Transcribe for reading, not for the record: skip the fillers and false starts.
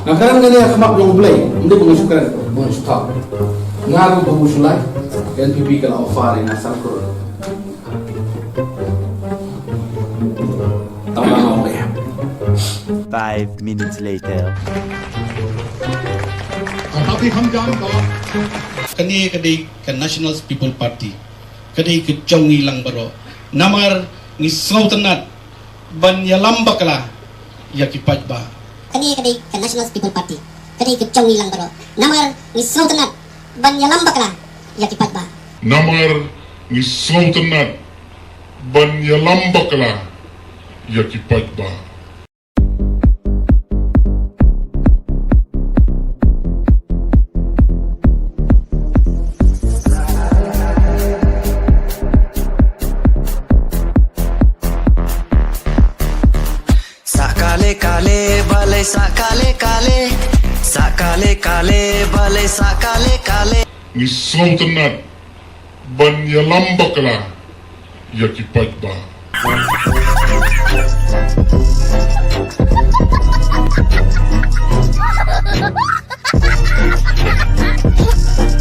Ngakaran gani akmak long play, hindi pengasukan bon stop. Ngaru bagusulay, NPP kalau offer ina sarkur. Tawang ako ya. 5 minutes later. Tapi हम जान bahwa kadai ke National People Party kadai ke Jongi lang baro namar ni Slaughtenat ban yalam bakla ya ki paidbah kadai ke National People Party kadai ke Jongi lang baro namar ni Slaughtenat ban yalam bakla ya ki paidbah namar ni Slaughtenat ban yalam bakla ya ki paidbah. Kale balai sakale balai sakale kale Ni Slaughtenat ban yalam bakla ya ki paidbah.